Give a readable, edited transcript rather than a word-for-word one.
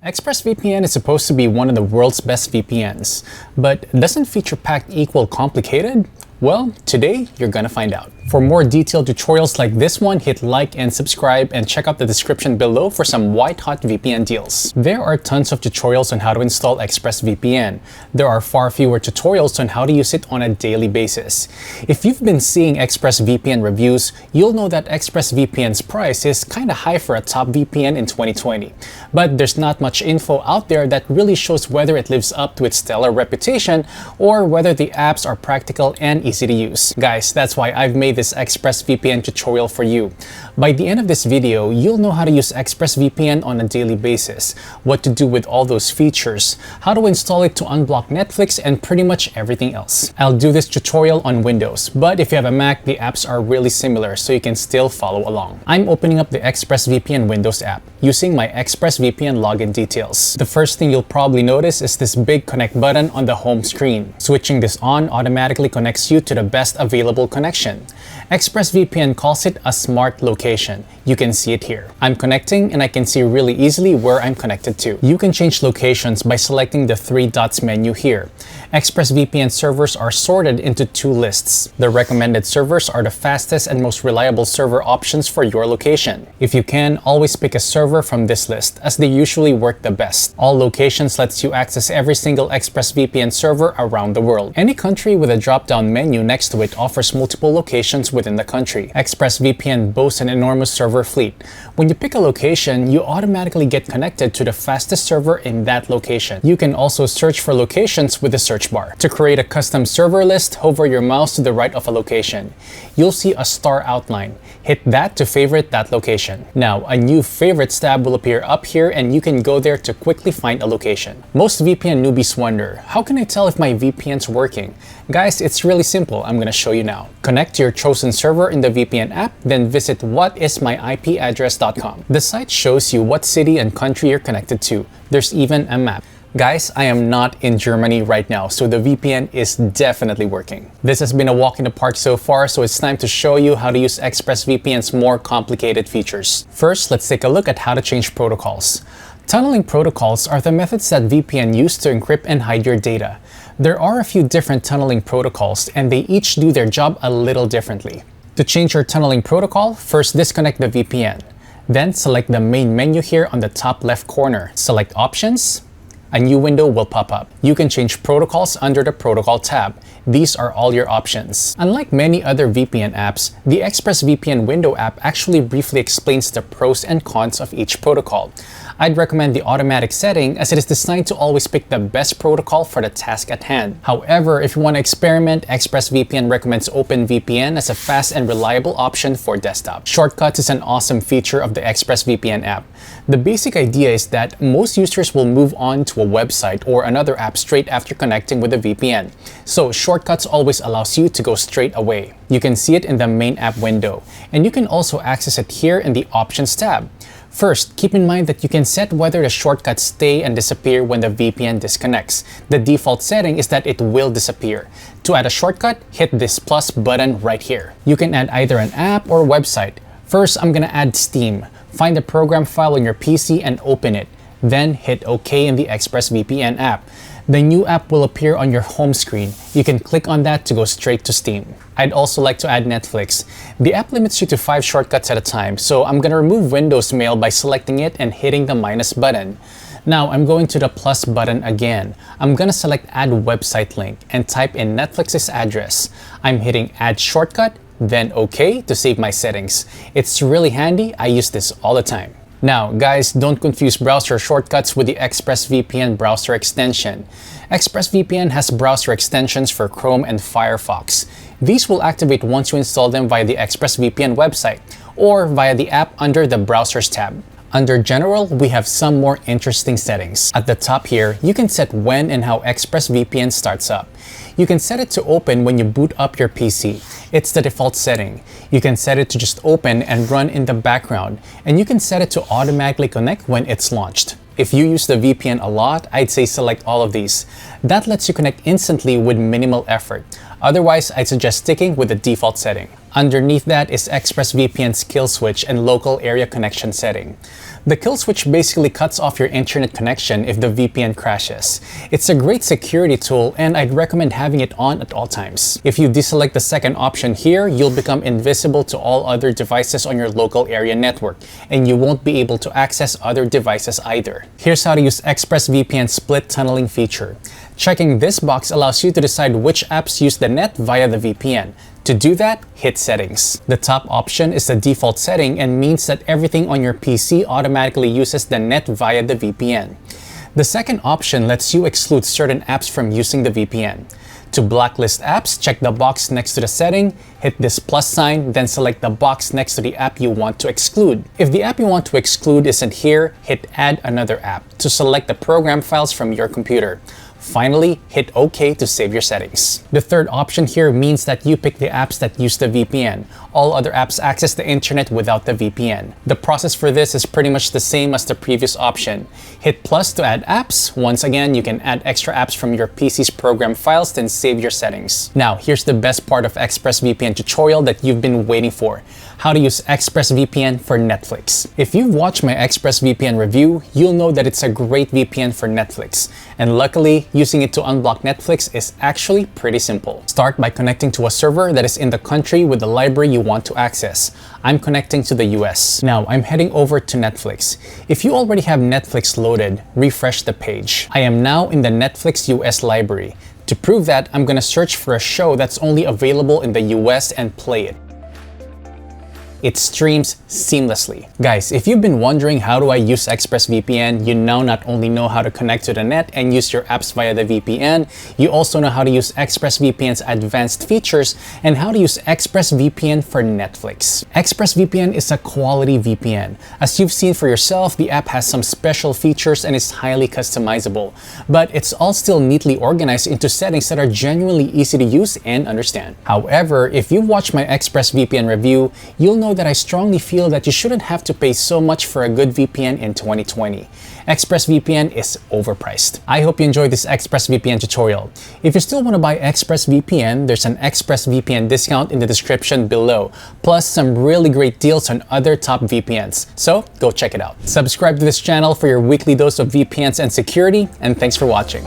ExpressVPN is supposed to be one of the world's best VPNs, but doesn't feature-packed equal complicated? Well, today you're gonna find out. For more detailed tutorials like this one, hit like and subscribe and check out the description below for some white-hot VPN deals. There are tons of tutorials on how to install ExpressVPN. There are far fewer tutorials on how to use it on a daily basis. If you've been seeing ExpressVPN reviews, you'll know that ExpressVPN's price is kinda high for a top VPN in 2020. But there's not much info out there that really shows whether it lives up to its stellar reputation or whether the apps are practical and easy to use. Guys, that's why I've made this ExpressVPN tutorial for you. By the end of this video, you'll know how to use ExpressVPN on a daily basis, what to do with all those features, how to install it to unblock Netflix, and pretty much everything else. I'll do this tutorial on Windows, but if you have a Mac, the apps are really similar, so you can still follow along. I'm opening up the ExpressVPN Windows app using my ExpressVPN login details. The first thing you'll probably notice is this big connect button on the home screen. Switching this on automatically connects you to the best available connection. ExpressVPN calls it a smart location. You can see it here. I'm connecting and I can see really easily where I'm connected to. You can change locations by selecting the three dots menu here. ExpressVPN servers are sorted into two lists. The recommended servers are the fastest and most reliable server options for your location. If you can, always pick a server from this list, as they usually work the best. All locations lets you access every single ExpressVPN server around the world. Any country with a drop-down menu next to it offers multiple locations within the country. ExpressVPN boasts an enormous server fleet. When you pick a location, you automatically get connected to the fastest server in that location. You can also search for locations with the search bar. To create a custom server list, hover your mouse to the right of a location. You'll see a star outline. Hit that to favorite that location. Now, a new favorites tab will appear up here and you can go there to quickly find a location. Most VPN newbies wonder, how can I tell if my VPN's working? Guys, it's really simple. I'm gonna show you now. Connect to your chosen server in the VPN app, then visit whatismyipaddress.com. The site shows you what city and country you're connected to. There's even a map. Guys, I am not in Germany right now, so the VPN is definitely working. This has been a walk in the park so far, so it's time to show you how to use ExpressVPN's more complicated features. First, let's take a look at how to change protocols. Tunneling protocols are the methods that VPN use to encrypt and hide your data. There are a few different tunneling protocols, and they each do their job a little differently. To change your tunneling protocol, first disconnect the VPN. Then select the main menu here on the top left corner. Select Options. A new window will pop up. You can change protocols under the Protocol tab. These are all your options. Unlike many other VPN apps, the ExpressVPN window app actually briefly explains the pros and cons of each protocol. I'd recommend the automatic setting as it is designed to always pick the best protocol for the task at hand. However, if you want to experiment, ExpressVPN recommends OpenVPN as a fast and reliable option for desktop. Shortcuts is an awesome feature of the ExpressVPN app. The basic idea is that most users will move on to a website or another app straight after connecting with a VPN. So Shortcuts always allows you to go straight away. You can see it in the main app window, and you can also access it here in the Options tab. First, keep in mind that you can set whether the shortcuts stay and disappear when the VPN disconnects. The default setting is that it will disappear. To add a shortcut, hit this plus button right here. You can add either an app or website. First, I'm gonna add Steam. Find the program file on your PC and open it. Then hit OK in the ExpressVPN app. The new app will appear on your home screen. You can click on that to go straight to Steam. I'd also like to add Netflix. The app limits you to 5 shortcuts at a time, so I'm gonna remove Windows Mail by selecting it and hitting the minus button. Now I'm going to the plus button again. I'm gonna select Add Website Link and type in Netflix's address. I'm hitting Add Shortcut, then OK to save my settings. It's really handy. I use this all the time. Now, guys, don't confuse browser shortcuts with the ExpressVPN browser extension. ExpressVPN has browser extensions for Chrome and Firefox. These will activate once you install them via the ExpressVPN website or via the app under the Browsers tab. Under General, we have some more interesting settings. At the top here, you can set when and how ExpressVPN starts up. You can set it to open when you boot up your PC. It's the default setting. You can set it to just open and run in the background, and you can set it to automatically connect when it's launched. If you use the VPN a lot, I'd say select all of these. That lets you connect instantly with minimal effort. Otherwise, I'd suggest sticking with the default setting. Underneath that is ExpressVPN's kill switch and local area connection setting. The kill switch basically cuts off your internet connection if the VPN crashes. It's a great security tool and I'd recommend having it on at all times. If you deselect the second option here, you'll become invisible to all other devices on your local area network, and you won't be able to access other devices either. Here's how to use ExpressVPN's split tunneling feature. Checking this box allows you to decide which apps use the net via the VPN. To do that, hit Settings. The top option is the default setting and means that everything on your PC automatically uses the net via the VPN. The second option lets you exclude certain apps from using the VPN. To blacklist apps, check the box next to the setting, hit this plus sign, then select the box next to the app you want to exclude. If the app you want to exclude isn't here, hit Add Another App to select the program files from your computer. Finally, hit OK to save your settings. The third option here means that you pick the apps that use the VPN. All other apps access the internet without the VPN. The process for this is pretty much the same as the previous option. Hit plus to add apps. Once again, you can add extra apps from your PC's program files, then save your settings. Now, here's the best part of ExpressVPN tutorial that you've been waiting for: how to use ExpressVPN for Netflix. If you've watched my ExpressVPN review, you'll know that it's a great VPN for Netflix. And luckily, using it to unblock Netflix is actually pretty simple. Start by connecting to a server that is in the country with the library you want to access. I'm connecting to the US. Now, I'm heading over to Netflix. If you already have Netflix loaded, refresh the page. I am now in the Netflix US library. To prove that, I'm gonna search for a show that's only available in the US and play it. It streams seamlessly. Guys, if you've been wondering how do I use ExpressVPN, you now not only know how to connect to the net and use your apps via the VPN, you also know how to use ExpressVPN's advanced features and how to use ExpressVPN for Netflix. ExpressVPN is a quality VPN. As you've seen for yourself, the app has some special features and is highly customizable, but it's all still neatly organized into settings that are genuinely easy to use and understand. However, if you watch my ExpressVPN review, you'll know that I strongly feel that you shouldn't have to pay so much for a good VPN in 2020. ExpressVPN is overpriced. I hope you enjoyed this ExpressVPN tutorial. If you still want to buy ExpressVPN, there's an ExpressVPN discount in the description below, plus some really great deals on other top VPNs. So go check it out. Subscribe to this channel for your weekly dose of VPNs and security, and thanks for watching.